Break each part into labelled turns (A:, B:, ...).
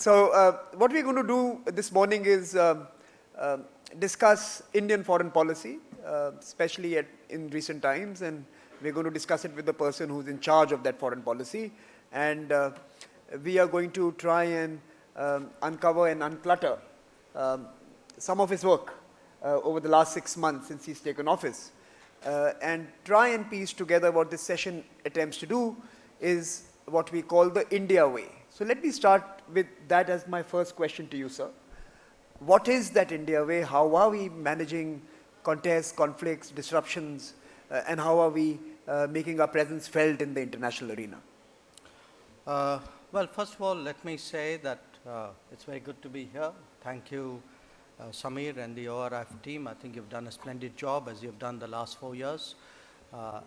A: What we're going to do this morning is discuss Indian foreign policy, especially in recent times, and we're going to discuss it with the person who's in charge of that foreign policy. And we are going to try and uncover and unclutter some of his work over the last 6 months since he's taken office. And try and piece together what this session attempts to do is what we call the India way. So let me start with that as my first question to you, sir. What is that India way? How are we managing contests, conflicts, disruptions, and how are we making our presence felt in the international arena?
B: Well, first of all, let me say that it's very good to be here. Thank you, Samir and the ORF team. I think you've done a splendid job as you've done the last 4 years.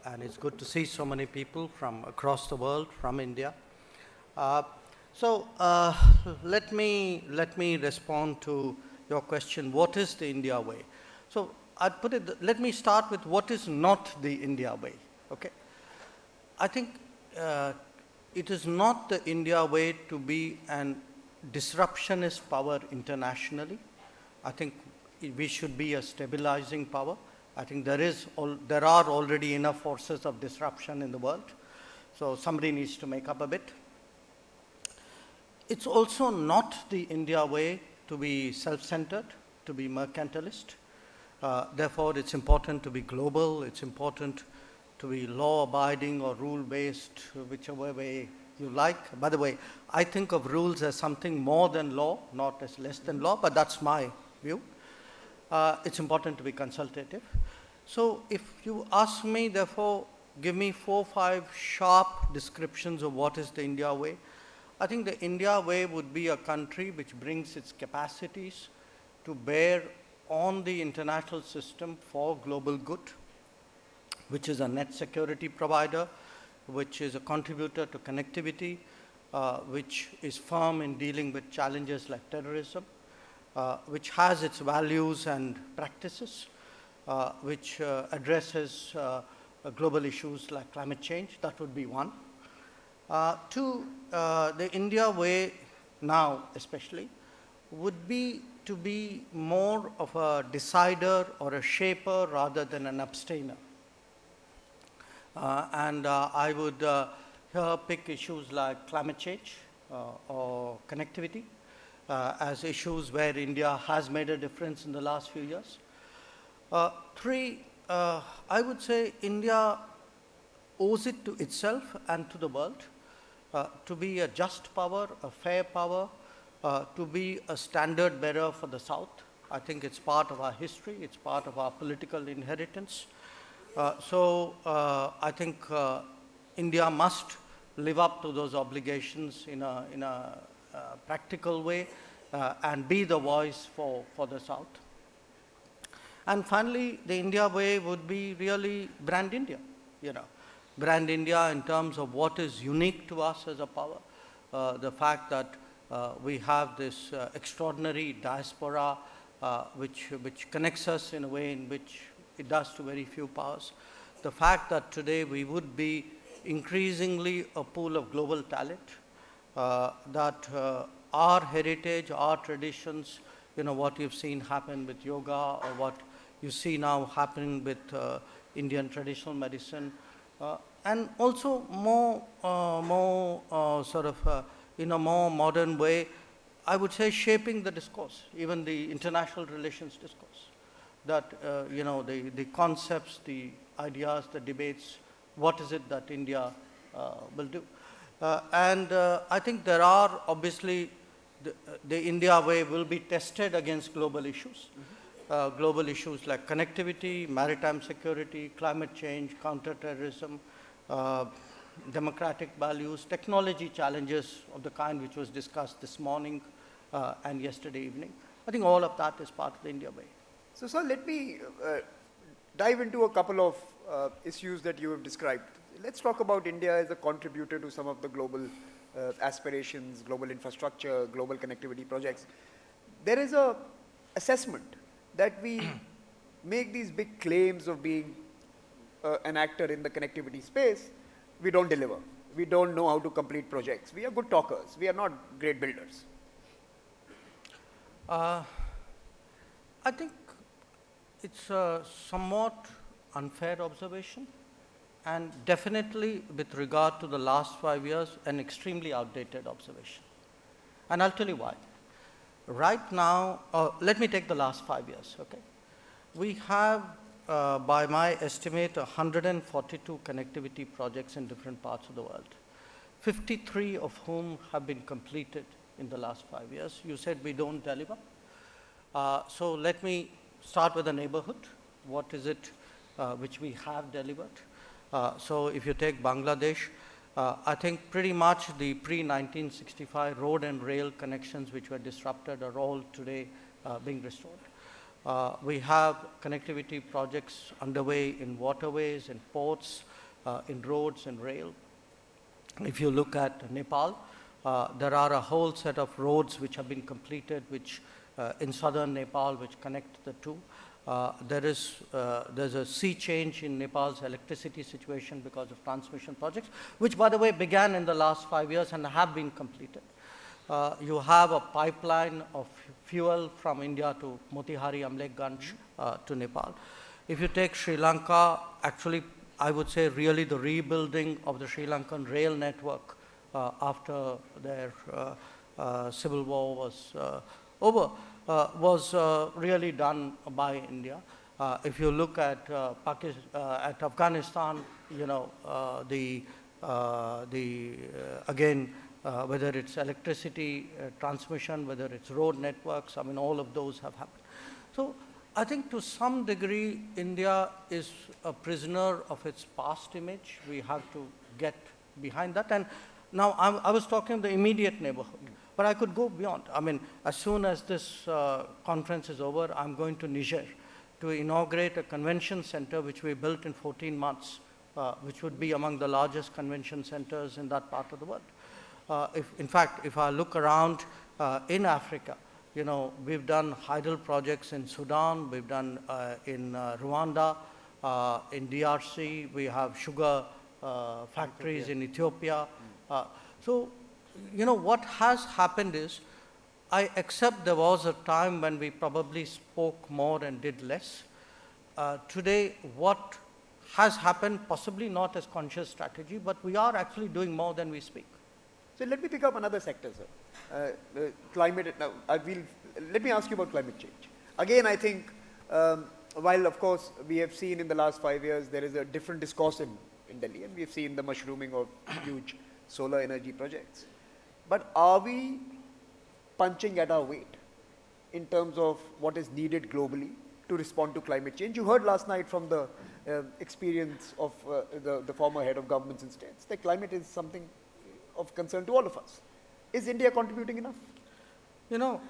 B: And it's good to see so many people from across the world, from India. Let me respond to your question, what is the India way? So I'd put it, let me start with what is not the India way, okay? I think it is not the India way to be an disruptionist power internationally. I think we should be a stabilizing power. I think there are already enough forces of disruption in the world. So somebody needs to make up a bit. It's also not the India way to be self-centered, to be mercantilist. Therefore, it's important to be global. It's important to be law-abiding or rule-based, whichever way you like. By the way, I think of rules as something more than law, not as less than law, but that's my view. It's important to be consultative. So if you ask me, therefore, give me 4 or 5 sharp descriptions of what is the India way. I think the India way would be a country which brings its capacities to bear on the international system for global good, which is a net security provider, which is a contributor to connectivity, which is firm in dealing with challenges like terrorism, which has its values and practices, which addresses global issues like climate change. That would be one. 2, the India way now especially would be to be more of a decider or a shaper rather than an abstainer. I would here pick issues like climate change or connectivity as issues where India has made a difference in the last few years. 3, I would say India owes it to itself and to the world to be a just power, a fair power, to be a standard bearer for the South. I think it's part of our history, it's part of our political inheritance. I think India must live up to those obligations in a practical way and be the voice for the South. And finally, the India way would be really brand India, brand India in terms of what is unique to us as a power. The fact that we have this extraordinary diaspora which connects us in a way in which it does to very few powers. The fact that today we would be increasingly a pool of global talent, that our heritage, our traditions, what you've seen happen with yoga or what you see now happening with Indian traditional medicine, and also in a more modern way, I would say shaping the discourse, even the international relations discourse, that the concepts, the ideas, the debates, what is it that India will do. I think there are obviously, the India way will be tested against global issues. Global issues like connectivity, maritime security, climate change, counterterrorism, democratic values, technology challenges of the kind which was discussed this morning and yesterday evening. I think all of that is part of the India way.
A: So, sir, let me dive into a couple of issues that you have described. Let's talk about India as a contributor to some of the global aspirations, global infrastructure, global connectivity projects. There is an assessment that we make these big claims of being an actor in the connectivity space, we don't deliver. We don't know how to complete projects. We are good talkers. We are not great builders.
B: Uh, I think it's a somewhat unfair observation, and definitely with regard to the last 5 years, an extremely outdated observation. And I'll tell you why. Right now, let me take the last 5 years, okay? We have, by my estimate, 142 connectivity projects in different parts of the world, 53 of whom have been completed in the last 5 years. You said we don't deliver. So let me start with the neighborhood. What is it which we have delivered? So if you take Bangladesh, I think pretty much the pre-1965 road and rail connections which were disrupted are all today being restored. We have connectivity projects underway in waterways, in ports, in roads and rail. If you look at Nepal, there are a whole set of roads which have been completed, which in southern Nepal, which connect the two. There's a sea change in Nepal's electricity situation because of transmission projects, which, by the way, began in the last 5 years and have been completed. You have a pipeline of fuel from India to Motihari, Amlekganj to Nepal. If you take Sri Lanka, actually, I would say really the rebuilding of the Sri Lankan rail network after their civil war was over was really done by India. If you look at at Afghanistan, you know, again, whether it's electricity transmission, whether it's road networks, I mean, all of those have happened. So I think to some degree, India is a prisoner of its past image. We have to get behind that. And now I was talking the immediate neighborhood, but I could go beyond. I mean, as soon as this conference is over, I'm going to Niger to inaugurate a convention center which we built in 14 months, which would be among the largest convention centers in that part of the world. In fact, if I look around in Africa, you know, we've done hydel projects in Sudan, we've done in Rwanda, in DRC, we have sugar factories in Ethiopia. So, you know, what has happened is, I accept there was a time when we probably spoke more and did less. Today, what has happened, possibly not as conscious strategy, but we are actually doing more than we speak.
A: So let me pick up another sector, sir. Climate. Now, let me ask you about climate change. Again, I think, while of course we have seen in the last 5 years there is a different discourse in Delhi, and we have seen the mushrooming of huge solar energy projects. But are we punching at our weight in terms of what is needed globally to respond to climate change? You heard last night from the experience of the former head of governments and states that climate is something of concern to all of us. Is India contributing enough?
B: You know,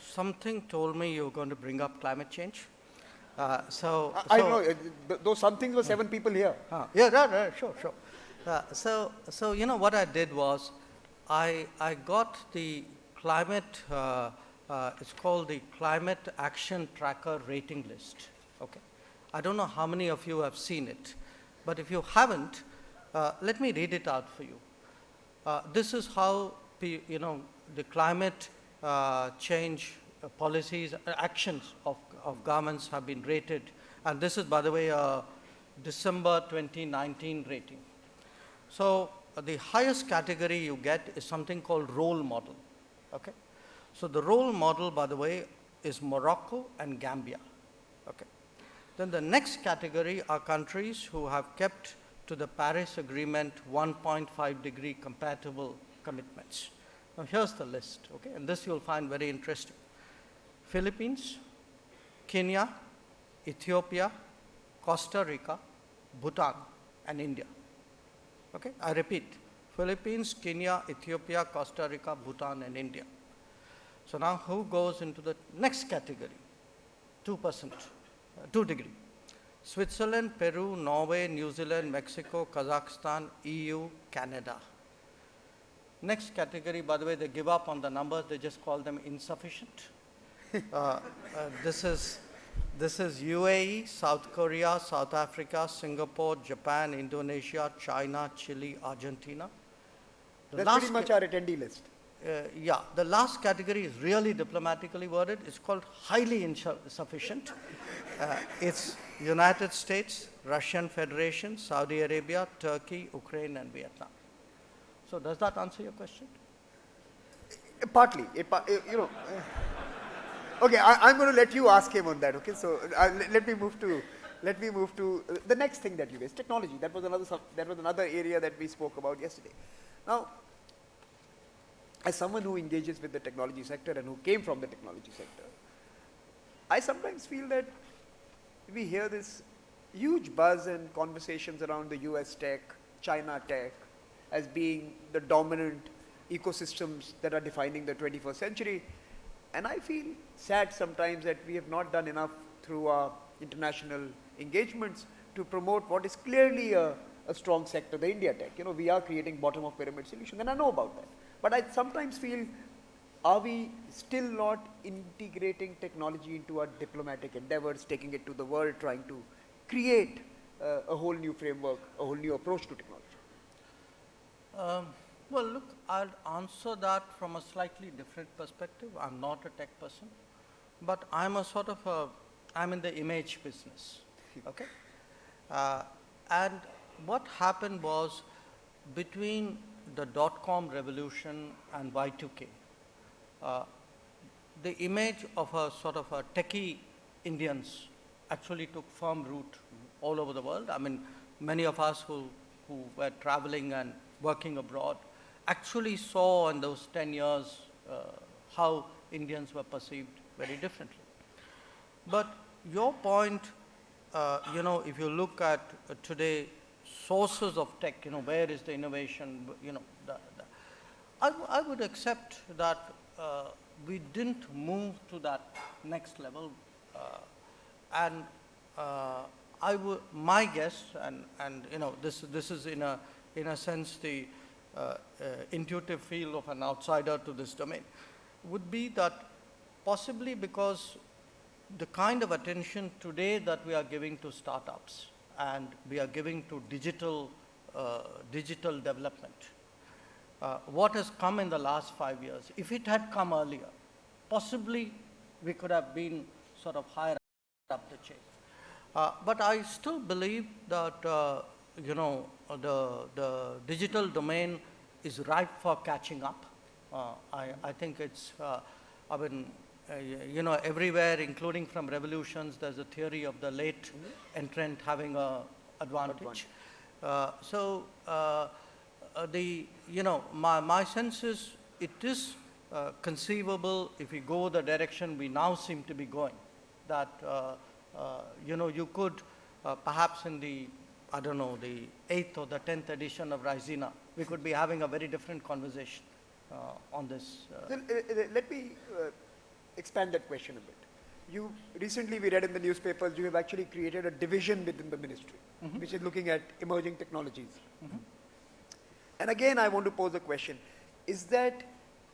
B: something told me you were going to bring up climate change. I
A: know, those some things were 7 people here.
B: Yeah, right, sure. So, you know, what I did was, I got the climate, it's called the Climate Action Tracker Rating List, okay? I don't know how many of you have seen it, but if you haven't, let me read it out for you. This is how, you know, the climate change policies, actions of governments have been rated. And this is, by the way, a December 2019 rating. So the highest category you get is something called role model, okay? So the role model, by the way, is Morocco and Gambia, okay? Then the next category are countries who have kept to the Paris Agreement 1.5 degree compatible commitments. Now here's the list, okay? And this you'll find very interesting. Philippines, Kenya, Ethiopia, Costa Rica, Bhutan, and India. Okay, I repeat, Philippines, Kenya, Ethiopia, Costa Rica, Bhutan, and India. So now who goes into the next category? 2%, 2 degree. Switzerland, Peru, Norway, New Zealand, Mexico, Kazakhstan, EU, Canada. Next category, by the way, they give up on the numbers, they just call them insufficient. This is UAE, South Korea, South Africa, Singapore, Japan, Indonesia, China, Chile, Argentina.
A: That's pretty much our attendee list.
B: yeah, the last category is really diplomatically worded. It's called highly insufficient. It's United States, Russian Federation, Saudi Arabia, Turkey, Ukraine, and Vietnam. So does that answer your question?
A: Partly, okay, I'm going to let you ask him on that. Okay, so let me move to the next thing that you raised, technology. That was another area that we spoke about yesterday. Now, as someone who engages with the technology sector and who came from the technology sector, I sometimes feel that we hear this huge buzz and conversations around the US tech, China tech, as being the dominant ecosystems that are defining the 21st century. And I feel sad sometimes that we have not done enough through our international engagements to promote what is clearly a strong sector, the India tech. You know, we are creating bottom of pyramid solutions, and I know about that. But I sometimes feel, are we still not integrating technology into our diplomatic endeavors, taking it to the world, trying to create a whole new framework, a whole new approach to technology?
B: Well, look, I'll answer that from a slightly different perspective. I'm not a tech person, but I'm a sort of I'm in the image business, okay? And what happened was, between the dot-com revolution and Y2K, the image of a sort of a techie Indians actually took firm root all over the world. I mean, many of us who were traveling and working abroad actually saw in those 10 years how Indians were perceived very differently. But your point, you know, if you look at today sources of tech, you know, where is the innovation, you know, I would accept that we didn't move to that next level, and my guess, and you know, this is in a sense the intuitive feel of an outsider to this domain, would be that possibly because the kind of attention today that we are giving to startups and we are giving to digital development, what has come in the last 5 years, if it had come earlier, possibly we could have been sort of higher up the chain. But I still believe that you know, the digital domain is ripe for catching up. I think it's, I mean, you know, everywhere, including from revolutions, there's a theory of the late entrant having an advantage. So you know, my sense is it is conceivable, if we go the direction we now seem to be going, that you know, you could perhaps in the, I don't know, the 8th or the 10th edition of Raisina, we could be having a very different conversation on this.
A: Let me expand that question a bit. Recently we read in the newspapers you have actually created a division within the ministry, which is looking at emerging technologies. And again, I want to pose a question. Is that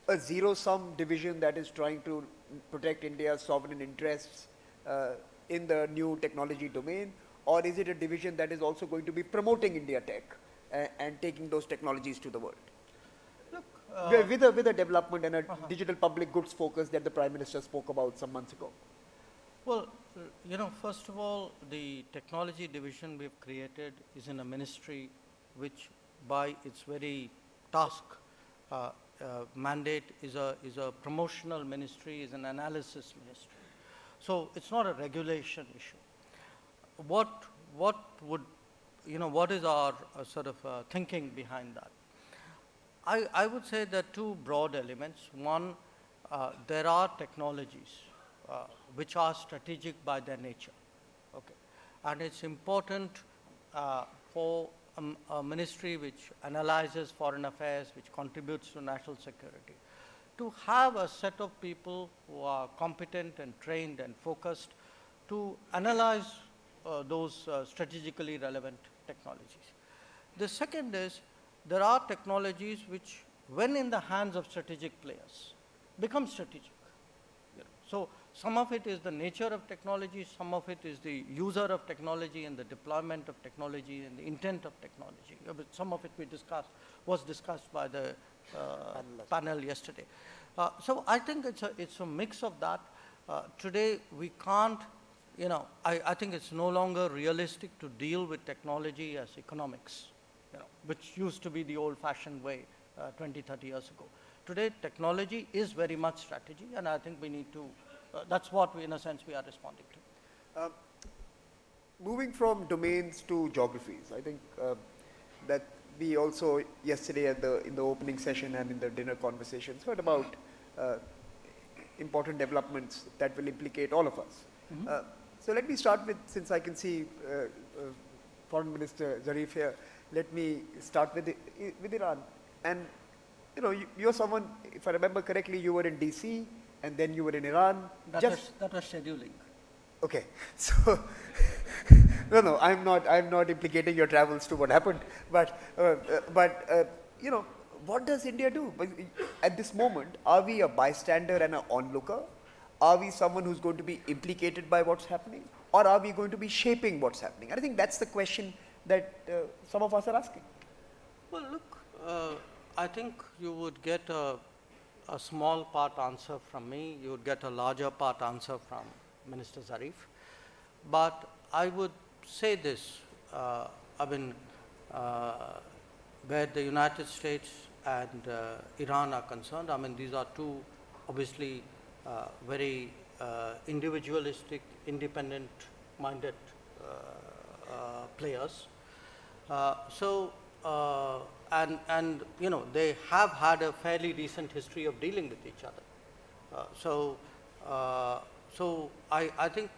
A: a zero-sum division that is trying to protect India's sovereign interests in the new technology domain? Or is it a division that is also going to be promoting India tech and taking those technologies to the world? Look, with a development and a digital public goods focus that the Prime Minister spoke about some months ago.
B: Well, you know, first of all, the technology division we've created is in a ministry which, by its very task, mandate, is a promotional ministry, is an analysis ministry. So it's not a regulation issue. What would, you know, what is our sort of thinking behind that? I would say there are two broad elements. One, there are technologies which are strategic by their nature, okay, and it's important for a ministry which analyzes foreign affairs, which contributes to national security, to have a set of people who are competent and trained and focused to analyze those strategically relevant technologies. The second is, there are technologies which, when in the hands of strategic players, become strategic. You know. So some of it is the nature of technology, some of it is the user of technology and the deployment of technology and the intent of technology. Some of it was discussed by the panel yesterday. So I think it's a mix of that. Today we can't, I think it's no longer realistic to deal with technology as economics, which used to be the old-fashioned way 20, 30 years ago. Today, technology is very much strategy, and I think we need to, that's what we, in a sense, we are responding to.
A: Moving from domains to geographies, I think that we also yesterday in the opening session and in the dinner conversations heard about important developments that will implicate all of us.
B: Mm-hmm.
A: So let me start with, since I can see Foreign Minister Zarif here, let me start with Iran. And you're someone, if I remember correctly, you were in DC and then you were in Iran.
B: That was scheduling.
A: Okay, so no, I'm not implicating your travels to what happened, but what does India do? At this moment, are we a bystander and an onlooker? Are we someone who's going to be implicated by what's happening? Or are we going to be shaping what's happening? And I think that's the question that some of us are asking.
B: Well, look, I think you would get a small part answer from me. You would get a larger part answer from Minister Zarif. But I would say this, where the United States and Iran are concerned, these are two obviously very individualistic, independent-minded players. They have had a fairly recent history of dealing with each other. So I think,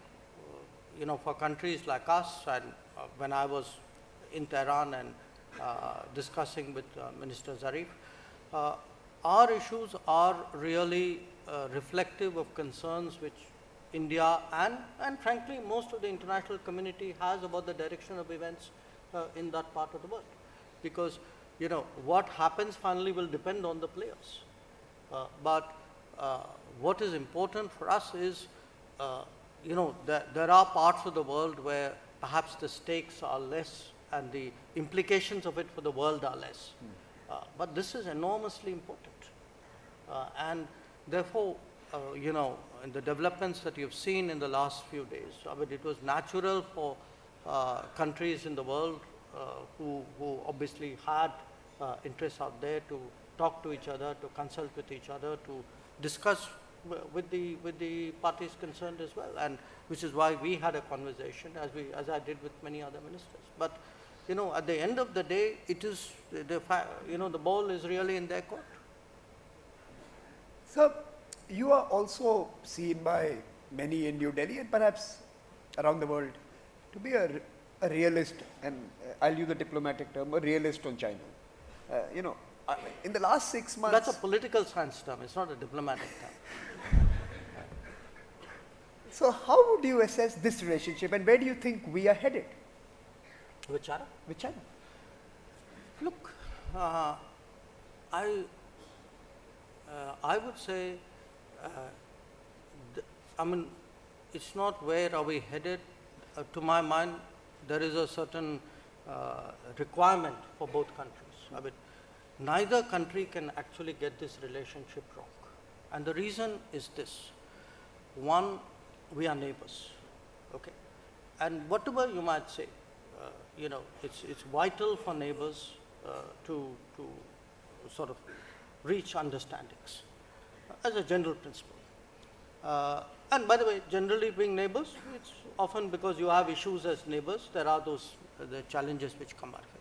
B: for countries like us, and when I was in Tehran and discussing with Minister Zarif, our issues are really reflective of concerns which India and frankly most of the international community has about the direction of events in that part of the world. Because what happens finally will depend on the players. But what is important for us is, there are parts of the world where perhaps the stakes are less and the implications of it for the world are less. But this is enormously important. And therefore, in the developments that you've seen in the last few days, it was natural for countries in the world who obviously had interests out there to talk to each other, to consult with each other, to discuss with the parties concerned as well, and which is why we had a conversation as I did with many other ministers. But at the end of the day, it is the ball is really in their court.
A: So you are also seen by many in New Delhi and perhaps around the world to be a realist, and I'll use a diplomatic term, a realist on China. In the last 6 months...
B: That's a political science term, it's not a diplomatic term.
A: So how would you assess this relationship and where do you think we are headed?
B: With China?
A: With China.
B: Look, I would say, it's not where are we headed. To my mind, there is a certain requirement for both countries. Neither country can actually get this relationship wrong. And the reason is this. One, we are neighbors, okay? And whatever you might say, it's vital for neighbors to sort of reach understandings as a general principle. And by the way, generally being neighbors, it's often because you have issues as neighbors, there are the challenges which come out of it.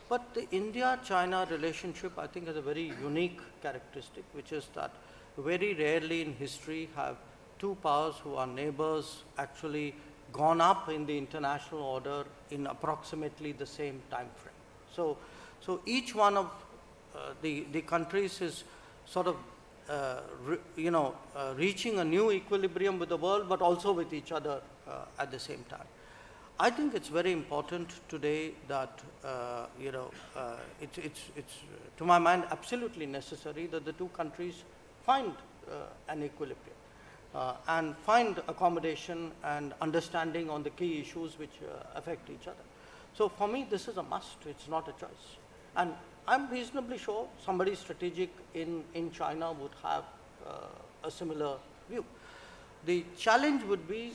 B: But the India-China relationship, I think, has a very unique characteristic, which is that very rarely in history have two powers who are neighbors actually gone up in the international order in approximately the same time frame. So each one of the countries is sort of reaching a new equilibrium with the world, but also with each other at the same time. I think it's very important today that it's to my mind absolutely necessary that the two countries find an equilibrium and find accommodation and understanding on the key issues which affect each other. So for me, this is a must. It's not a choice. And I'm reasonably sure somebody strategic in China would have a similar view. The challenge would be,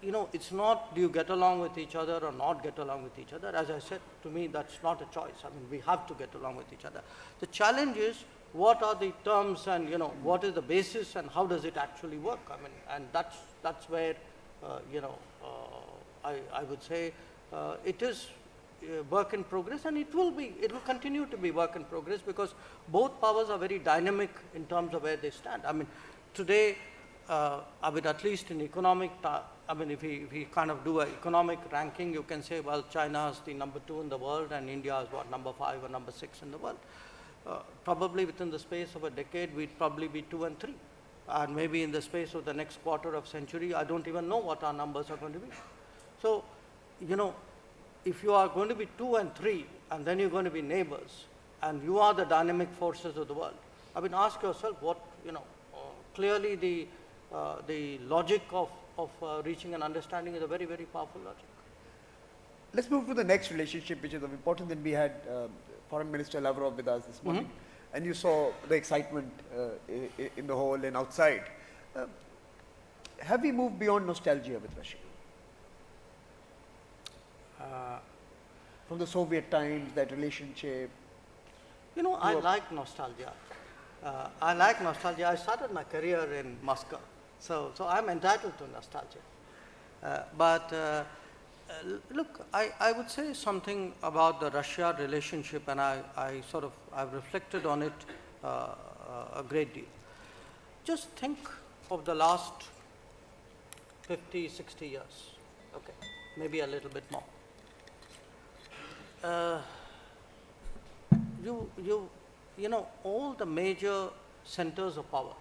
B: it's not do you get along with each other or not get along with each other. As I said, to me, that's not a choice. I mean, we have to get along with each other. The challenge is what are the terms and, what is the basis and how does it actually work? I mean, and that's where, I would say it is work in progress, and it will continue to be work in progress because both powers are very dynamic in terms of where they stand. I mean, today, at least in economic, if we kind of do an economic ranking, you can say, well, China is the number 2 in the world and India is what, number 5 or number 6 in the world. Probably within the space of a decade, we'd probably be 2 and 3. And maybe in the space of the next quarter of century, I don't even know what our numbers are going to be. So, if you are going to be 2 and 3, and then you're going to be neighbors, and you are the dynamic forces of the world, I mean, ask yourself what, clearly the logic of reaching an understanding is a very, very powerful logic.
A: Let's move to the next relationship, which is of importance. That we had Foreign Minister Lavrov with us this morning, and you saw the excitement in the hall and outside. Have we moved beyond nostalgia with Russia? From the Soviet times, that relationship.
B: I like nostalgia. I started my career in Moscow, so I'm entitled to nostalgia. Look, I would say something about the Russia relationship, and I've reflected on it a great deal. Just think of the last 50, 60 years, okay, maybe a little bit more. All the major centers of power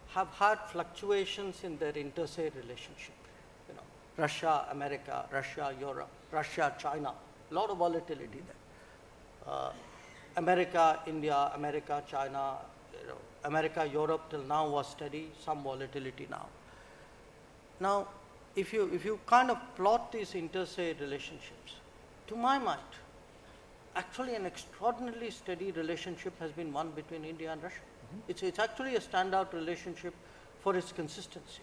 B: have had fluctuations in their inter-se relationship. Russia, America, Russia, Europe, Russia, China, a lot of volatility there. America, India, America, China, America, Europe till now was steady, some volatility now. Now, if you kind of plot these inter-se relationships, to my mind, actually an extraordinarily steady relationship has been one between India and Russia. It's actually a standout relationship for its consistency.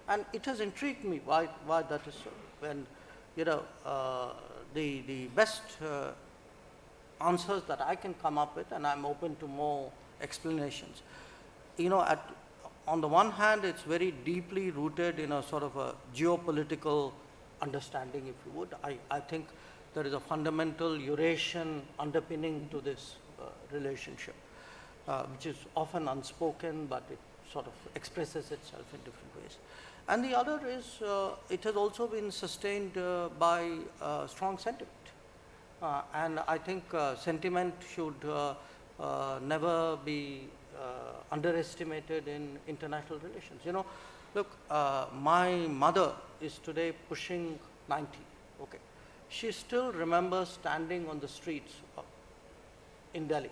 B: And it has intrigued me why that is so. When, the best answers that I can come up with, and I'm open to more explanations. On the one hand, it's very deeply rooted in a sort of a geopolitical understanding, if you would. I think there is a fundamental Eurasian underpinning to this relationship, which is often unspoken, but it sort of expresses itself in different ways. And the other is, it has also been sustained by strong sentiment. And I think sentiment should never be underestimated in international relations. Look, my mother is today pushing 90, okay. She still remembers standing on the streets in Delhi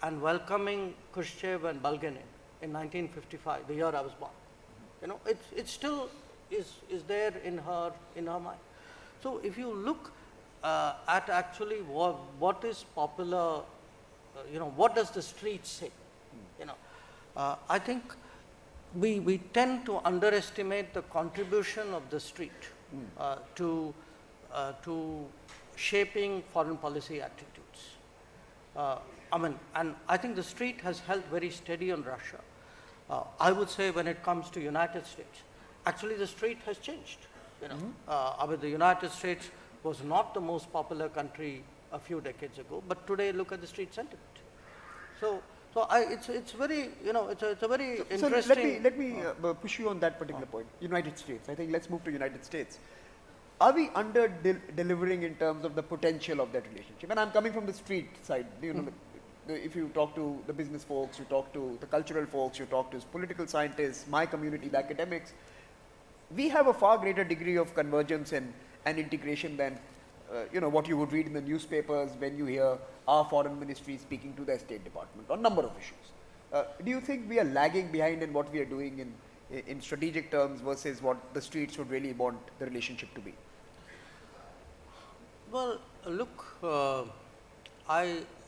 B: and welcoming Khrushchev and Bulganin in 1955, the year I was born. It still is there in her mind. So if you look at actually what is popular, what does the street say? I think we tend to underestimate the contribution of the street to shaping foreign policy attitudes. And I think the street has held very steady on Russia. I would say when it comes to United States, actually the street has changed. The United States was not the most popular country a few decades ago, but today look at the street sentiment. It's very, it's a very interesting.
A: So let me push you on that particular point. United States. I think let's move to United States. Are we under-delivering in terms of the potential of that relationship? And I'm coming from the street side. If you talk to the business folks, you talk to the cultural folks, you talk to political scientists, my community, the academics, we have a far greater degree of convergence and integration than what you would read in the newspapers when you hear our foreign ministry speaking to the State Department on a number of issues. Do you think we are lagging behind in what we are doing in strategic terms versus what the streets would really want the relationship to be?
B: Well, look,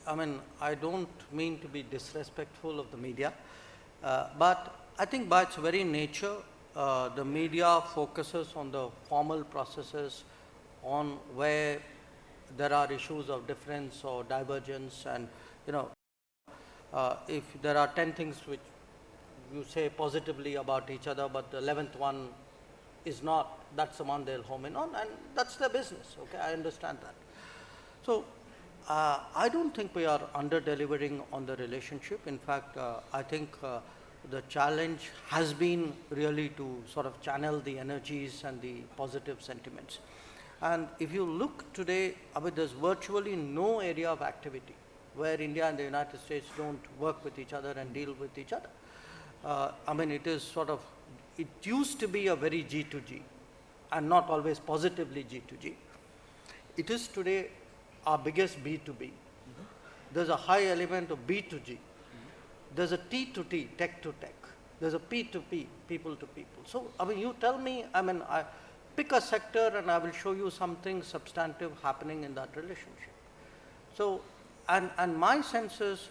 B: I mean, I don't mean to be disrespectful of the media, but I think by its very nature, the media focuses on the formal processes, on where there are issues of difference or divergence, and you know, if there are 10 things which you say positively about each other, but the 11th one is not, that's the one they'll home in on, and that's their business. Okay, I understand that. So I don't think we are under-delivering on the relationship. In fact, I think the challenge has been really to sort of channel the energies and the positive sentiments. And if you look today, I mean, there's virtually no area of activity where India and the United States don't work with each other and deal with each other. I mean, it is sort of, it used to be a very G2G and not always positively G2G. It is today our biggest B2B. There's a high element of B2G. There's a T2T, tech to tech. There's a P2P, people to people. So, I mean, you tell me, I mean, I pick a sector and I will show you something substantive happening in that relationship. So, and my sense is,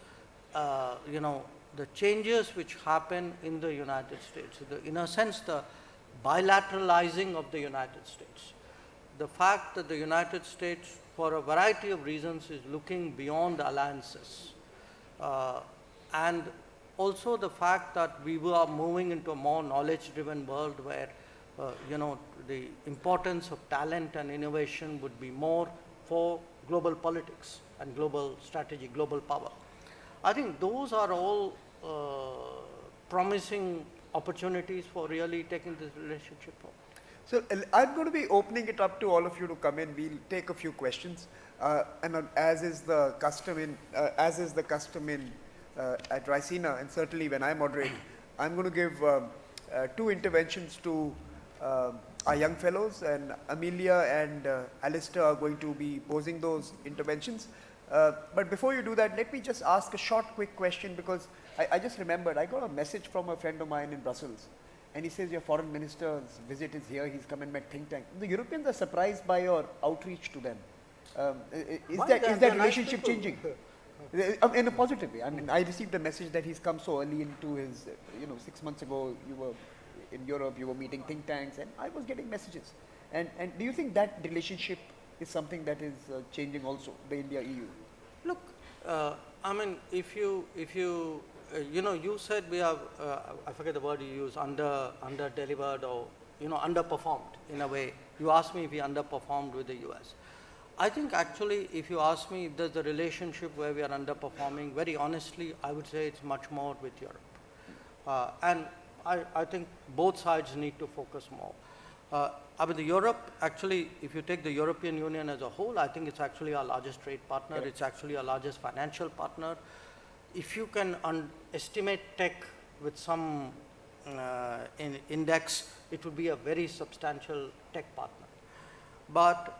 B: you know, the changes which happen in the United States, in a sense, the bilateralizing of the United States, the fact that the United States, for a variety of reasons, is looking beyond alliances, and also the fact that we are moving into a more knowledge-driven world where, you know, the importance of talent and innovation would be more for global politics and global strategy, global power. I think those are all promising opportunities for really taking this relationship forward.
A: So I'm going to be opening it up to all of you to come in. We'll take a few questions, and as is the custom in at Raisina, and certainly when I moderate, I'm going to give 2 interventions to our young fellows, and Amelia and Alistair are going to be posing those interventions. But before you do that, let me just ask a short, quick question, because I just remembered, I got a message from a friend of mine in Brussels, and he says your foreign minister's visit is here, he's come and met think tank. The Europeans are surprised by your outreach to them. Is that relationship changing? In a positive way. I mean, I received a message that he's come so early into his, 6 months ago, you were in Europe, you were meeting think tanks, and I was getting messages. And do you think that relationship is something that is changing also, the India-EU?
B: Look, I mean, if you you said we have, I forget the word you use, under-delivered or, underperformed in a way. You asked me if we underperformed with the US. I think actually, if you ask me if there's a relationship where we are underperforming, very honestly, I would say it's much more with Europe. And I think both sides need to focus more. I mean, Europe, actually, if you take the European Union as a whole, I think it's actually our largest trade partner. Yep. It's actually our largest financial partner. If you can estimate tech with some index, it would be a very substantial tech partner. But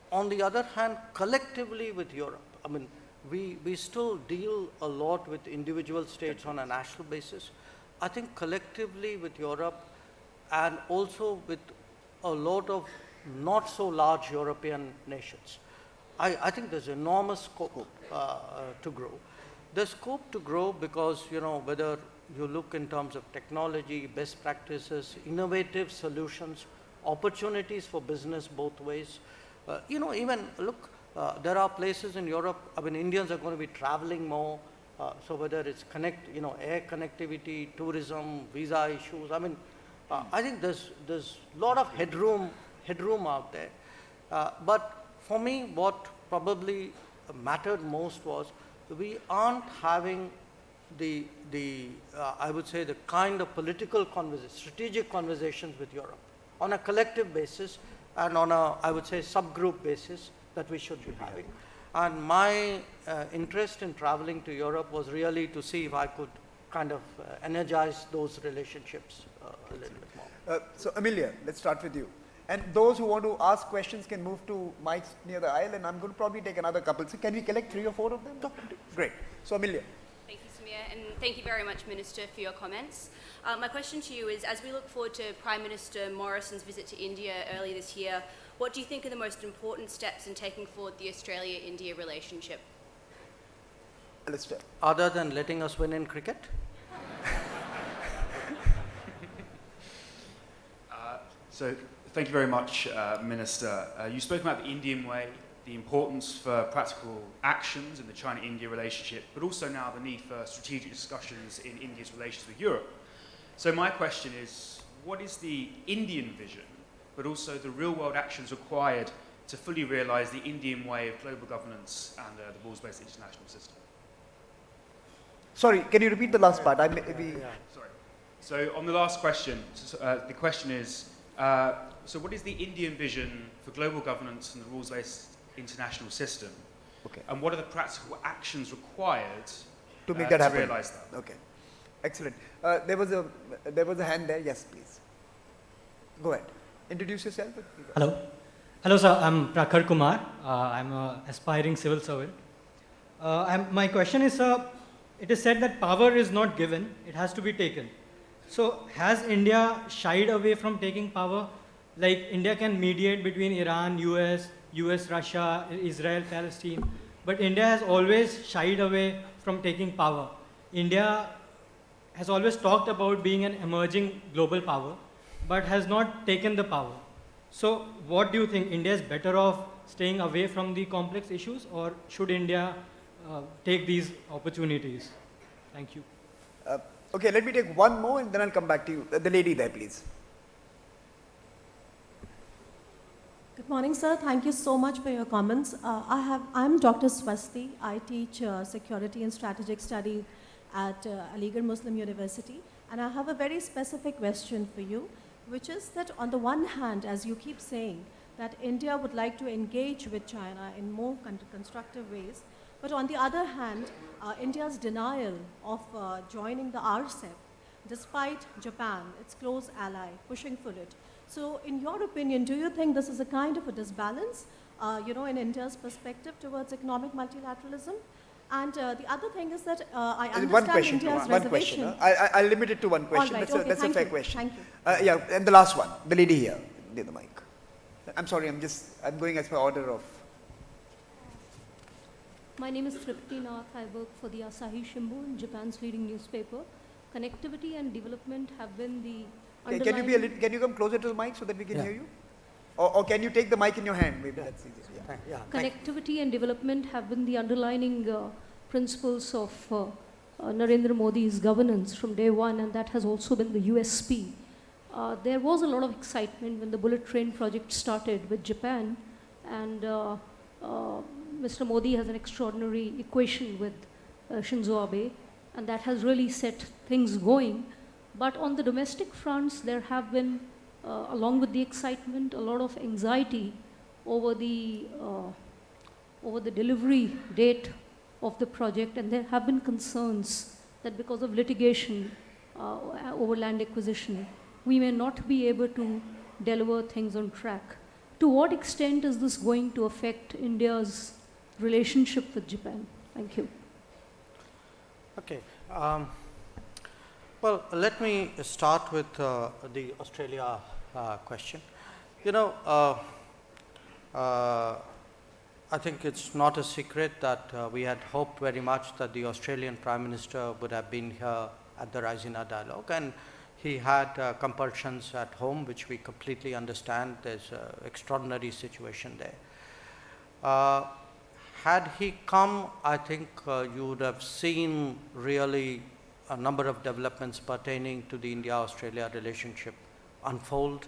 B: on the other hand, collectively with Europe, I mean, we still deal a lot with individual states on a national basis. I think collectively with Europe, and also with a lot of not so large European nations, I think there's enormous scope to grow. There's scope to grow because, whether you look in terms of technology, best practices, innovative solutions, opportunities for business both ways. Even look, there are places in Europe, I mean, Indians are going to be traveling more. So whether it's air connectivity, tourism, visa issues, I mean, I think there's a lot of headroom out there. But for me, what probably mattered most was we aren't having I would say the kind of political strategic conversations with Europe on a collective basis and on a, I would say, subgroup basis that we should be having. And my interest in traveling to Europe was really to see if I could kind of energize those relationships a little bit more.
A: So Amelia, let's start with you. And those who want to ask questions can move to mics near the aisle, and I'm going to probably take another couple. So can we collect 3 or 4 of them? Great. So Amelia.
C: Thank you, Samir, and thank you very much, Minister, for your comments. My question to you is, as we look forward to Prime Minister Morrison's visit to India early this year, what do you think are the most important steps in taking forward the Australia-India relationship?
A: Alistair.
B: Other than letting us win in cricket?
D: So thank you very much, Minister. You spoke about the Indian way, the importance for practical actions in the China-India relationship, but also now the need for strategic discussions in India's relations with Europe. So my question is, what is the Indian vision, but also the real-world actions required to fully realise the Indian way of global governance and the rules-based international system?
A: Sorry, can you repeat the last part?
D: Sorry. So on the last question, the question is, so what is the Indian vision for global governance and the rules-based international system?
A: Okay.
D: And what are the practical actions required
A: To make that happen.
D: realise that?
A: Okay. Excellent. There was a hand there. Yes, please. Go ahead. Introduce yourself.
E: Hello. Hello, sir. I'm Prakhar Kumar. I'm an aspiring civil servant. My question is, sir, it is said that power is not given, it has to be taken. So has India shied away from taking power? Like India can mediate between Iran, US, Russia, Israel, Palestine, but India has always shied away from taking power. India has always talked about being an emerging global power, but has not taken the power. So what do you think? India is better off staying away from the complex issues, or should India take these opportunities? Thank you.
A: Okay, let me take one more and then I'll come back to you. The lady there, please.
F: Good morning, sir. Thank you so much for your comments. I'm Dr. Swasti. I teach security and strategic study at Aligarh Muslim University. And I have a very specific question for you, which is that on the one hand, as you keep saying, that India would like to engage with China in more constructive ways. But on the other hand, India's denial of joining the RCEP, despite Japan, its close ally, pushing for it. So in your opinion, do you think this is a kind of a disbalance, in India's perspective towards economic multilateralism? And the other thing is that I understand
A: one question.
F: India's
A: One
F: reservation.
A: question. I'll limit it to one question.
F: All right,
A: That's a fair
F: you.
A: question.
F: Thank you.
A: Yeah, and the last one, the lady here, near the mic. I'm sorry, I'm going as per order of.
G: My name is Tripti Nath. I work for the Asahi Shimbun, Japan's leading newspaper. Connectivity and development have been the underlying...
A: Can you come closer to the mic so that we can hear you? Or can you take the mic in your hand? Maybe that's easier. Yeah.
G: Connectivity and development have been the underlining principles of Narendra Modi's governance from day one, and that has also been the USP. There was a lot of excitement when the bullet train project started with Japan, and Mr. Modi has an extraordinary equation with Shinzo Abe, and that has really set things going. But on the domestic fronts, there have been, along with the excitement, a lot of anxiety over the delivery date of the project, and there have been concerns that because of litigation over land acquisition, we may not be able to deliver things on track. To what extent is this going to affect India's relationship with Japan? Thank you.
B: Okay. Well, let me start with the Australia question. I think it's not a secret that we had hoped very much that the Australian Prime Minister would have been here at the Raisina Dialogue, and he had compulsions at home, which we completely understand. There's an extraordinary situation there. Had he come, I think you would have seen really a number of developments pertaining to the India-Australia relationship unfold.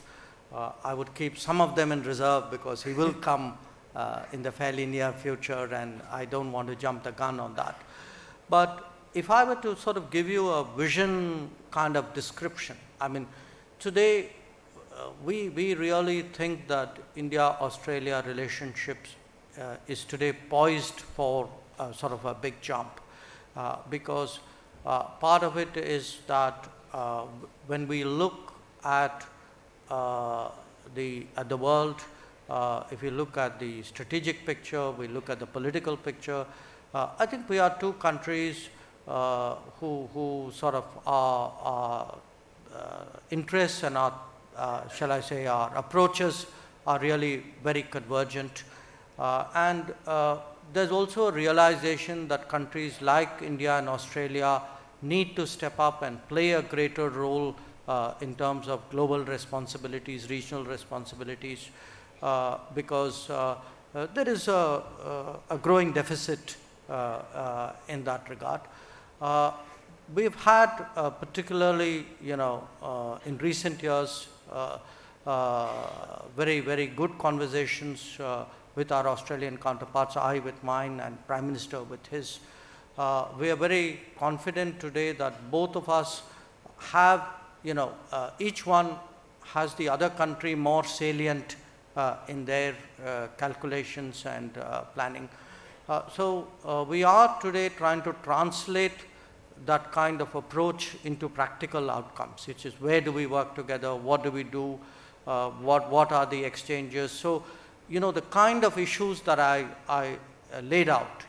B: I would keep some of them in reserve because he will come in the fairly near future, and I don't want to jump the gun on that. But if I were to sort of give you a vision kind of description, I mean, today we really think that India-Australia relationships is today poised for sort of a big jump because part of it is that when we look at the world, if you look at the strategic picture, we look at the political picture, I think we are two countries who sort of our interests and our, shall I say, our approaches are really very convergent. And there's also a realization that countries like India and Australia need to step up and play a greater role in terms of global responsibilities, regional responsibilities, because there is a growing deficit in that regard. We've had particularly, in recent years, very, very good conversations with our Australian counterparts, I with mine and Prime Minister with his. We are very confident today that both of us have, each one has the other country more salient in their calculations and planning. So we are today trying to translate that kind of approach into practical outcomes, which is where do we work together, what do we do, what are the exchanges. So, the kind of issues that I laid out,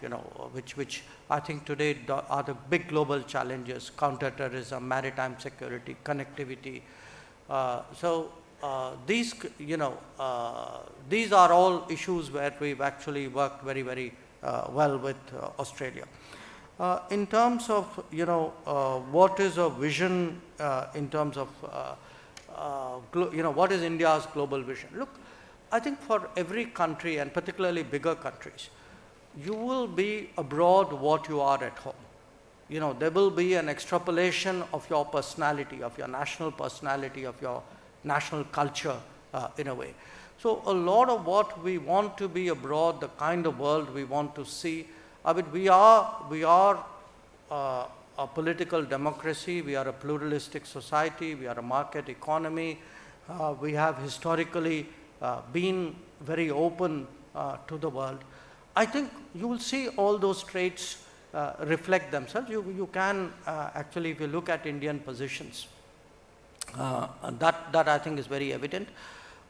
B: which I think today are the big global challenges: counterterrorism, maritime security, connectivity. So these are all issues where we've actually worked very, very well with Australia. In terms of, what is a vision in terms of, what is India's global vision? Look, I think for every country, and particularly bigger countries, you will be abroad what you are at home. There will be an extrapolation of your personality, of your national personality, of your national culture in a way. So a lot of what we want to be abroad, the kind of world we want to see, I mean, we are a political democracy, we are a pluralistic society, we are a market economy, we have historically been very open to the world. I think you will see all those traits reflect themselves. You can actually, if you look at Indian positions, that I think is very evident.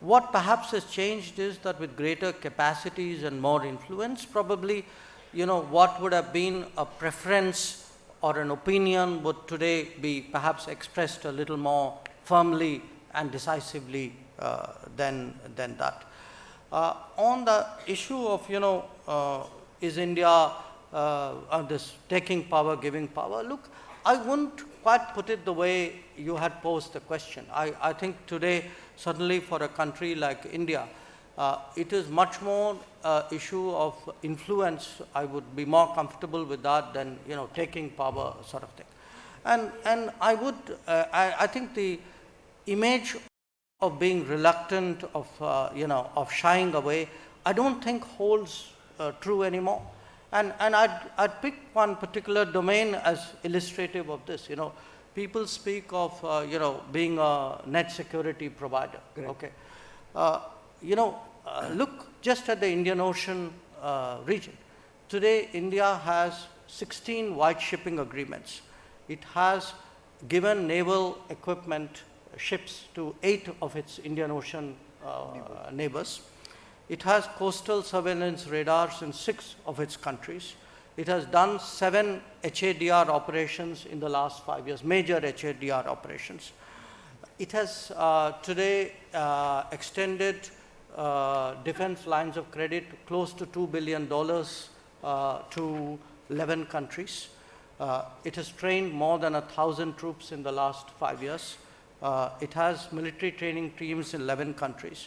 B: What perhaps has changed is that with greater capacities and more influence, probably, what would have been a preference or an opinion would today be perhaps expressed a little more firmly and decisively than that. On the issue of, is India this taking power, giving power? Look, I wouldn't quite put it the way you had posed the question. I think today, certainly for a country like India, it is much more issue of influence. I would be more comfortable with that than, taking power sort of thing. And I would, I think the image of being reluctant, of shying away, I don't think holds true anymore. And I'd pick one particular domain as illustrative of this. People speak of, being a net security provider. Correct. Okay. Look just at the Indian Ocean region. Today, India has 16 white shipping agreements. It has given naval equipment, ships, to 8 of its Indian Ocean neighbors. It has coastal surveillance radars in 6 of its countries. It has done 7 HADR operations in the last 5 years, major HADR operations. It has today extended defense lines of credit close to $2 billion to 11 countries. It has trained more than 1,000 troops in the last 5 years. It has military training teams in 11 countries.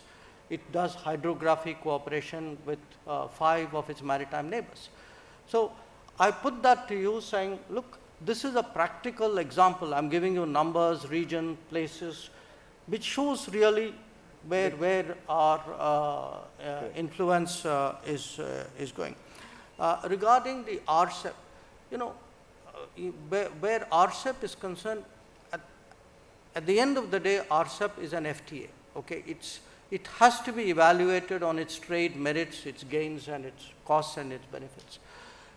B: It does hydrography cooperation with 5 of its maritime neighbors. So I put that to you saying, look, this is a practical example. I'm giving you numbers, region, places, which shows really where our influence is going. Regarding the RCEP, where RCEP is concerned, at the end of the day, RCEP is an FTA. Okay, it has to be evaluated on its trade merits, its gains, and its costs and its benefits.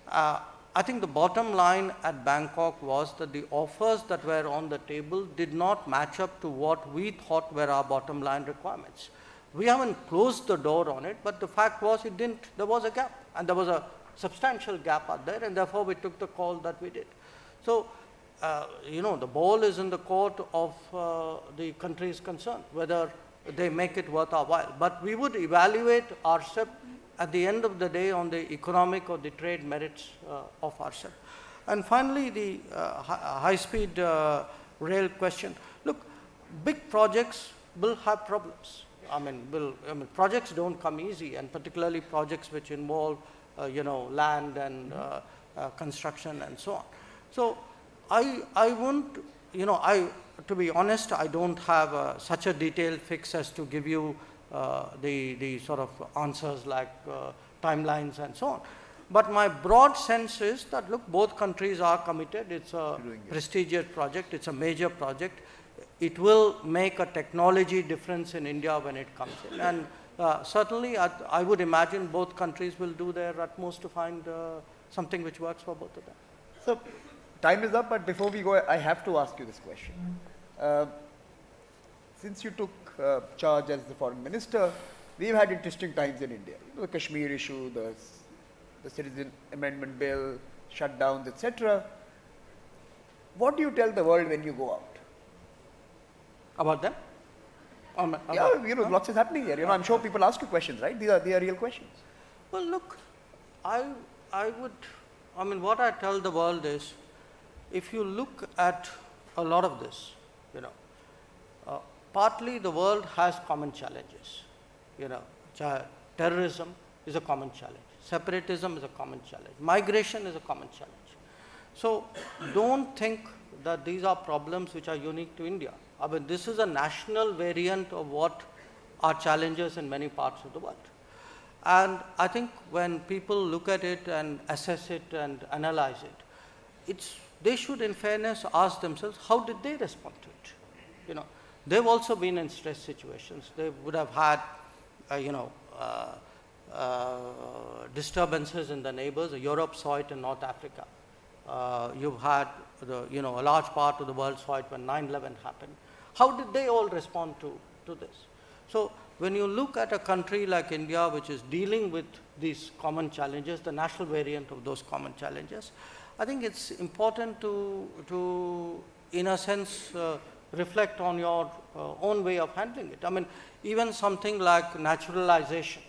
B: I think the bottom line at Bangkok was that the offers that were on the table did not match up to what we thought were our bottom line requirements. We haven't closed the door on it, but the fact was there was a gap, and there was a substantial gap out there, and therefore we took the call that we did. So, the ball is in the court of the countries concerned, whether they make it worth our while. But we would evaluate RCEP at the end of the day on the economic or the trade merits of ourselves. And finally, the high-speed rail question. Look, big projects will have problems. Projects don't come easy, and particularly projects which involve, land and construction and so on. So I won't, to be honest, I don't have such a detailed fix as to give you the sort of answers like timelines and so on. But my broad sense is that, look, both countries are committed. It's a prestigious project. It's a major project. It will make a technology difference in India when it comes in. And certainly, I would imagine both countries will do their utmost to find something which works for both of them.
A: So, time is up, but before we go, I have to ask you this question. Since you took charge as the foreign minister, we've had interesting times in India. The Kashmir issue, the Citizen Amendment Bill, shutdowns, etc. What do you tell the world when you go out?
B: About them?
A: Lots is happening here. I'm sure people ask you questions, right? These are real questions.
B: Well, look, what I tell the world is, if you look at a lot of this, partly the world has common challenges. Terrorism is a common challenge. Separatism is a common challenge. Migration is a common challenge. So don't think that these are problems which are unique to India. This is a national variant of what are challenges in many parts of the world. And I think when people look at it and assess it and analyze it, they should in fairness ask themselves, how did they respond to it? They've also been in stress situations. They would have had, disturbances in the neighbors. Europe saw it in North Africa. You've had, a large part of the world saw it when 9/11 happened. How did they all respond to this? So when you look at a country like India, which is dealing with these common challenges, the national variant of those common challenges, I think it's important to in a sense, reflect on your own way of handling it. Even something like naturalization,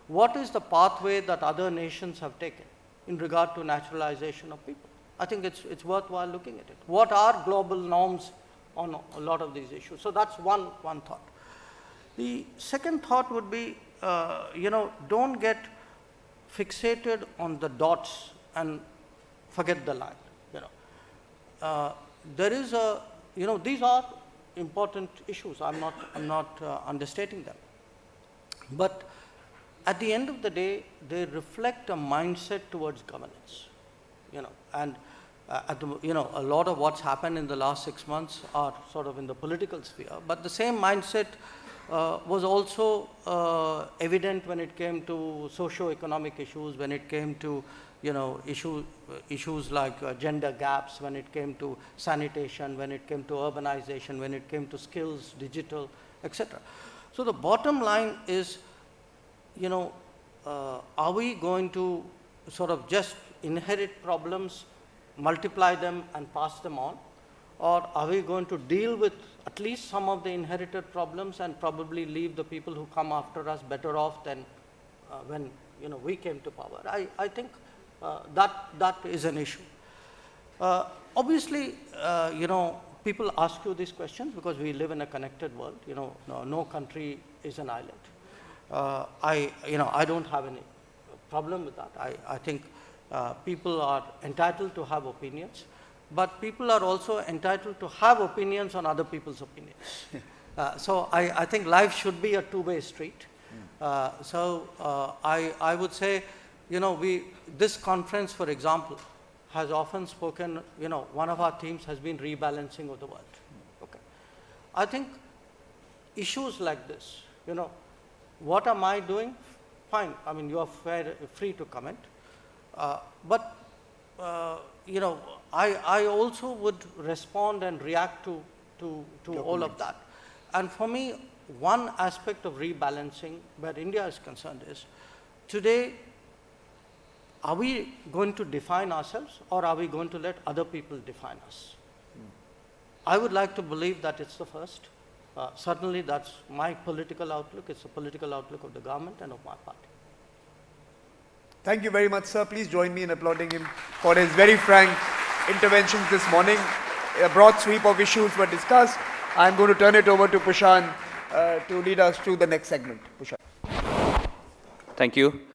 B: what is the pathway that other nations have taken in regard to naturalization of people? I think it's worthwhile looking at it. What are global norms on a lot of these issues? So that's one thought. The second thought would be, don't get fixated on the dots and forget the line. There is these are important issues. I'm not understating them. But at the end of the day, they reflect a mindset towards governance. And a lot of what's happened in the last 6 months are sort of in the political sphere. But the same mindset was also evident when it came to socio-economic issues, when it came to issues like gender gaps, when it came to sanitation, when it came to urbanization, when it came to skills, digital, etc. So the bottom line is, are we going to sort of just inherit problems, multiply them and pass them on? Or are we going to deal with at least some of the inherited problems and probably leave the people who come after us better off than when we came to power? I think that is an issue. Obviously, people ask you these questions because we live in a connected world. No country is an island. I don't have any problem with that. I think people are entitled to have opinions, but people are also entitled to have opinions on other people's opinions. So I think life should be a two-way street. I would say, this conference, for example, has often spoken, one of our themes has been rebalancing of the world. Okay. I think issues like this, what am I doing? Fine, you are free to comment. But I also would respond and react to all of that. And for me, one aspect of rebalancing where India is concerned is, today, are we going to define ourselves or are we going to let other people define us? I would like to believe that it's the first. Certainly that's my political outlook. It's the political outlook of the government and of my party.
A: Thank you very much, sir. Please join me in applauding him for his very frank interventions this morning. A broad sweep of issues were discussed. I'm going to turn it over to Pushan to lead us through the next segment. Pushan.
H: Thank you.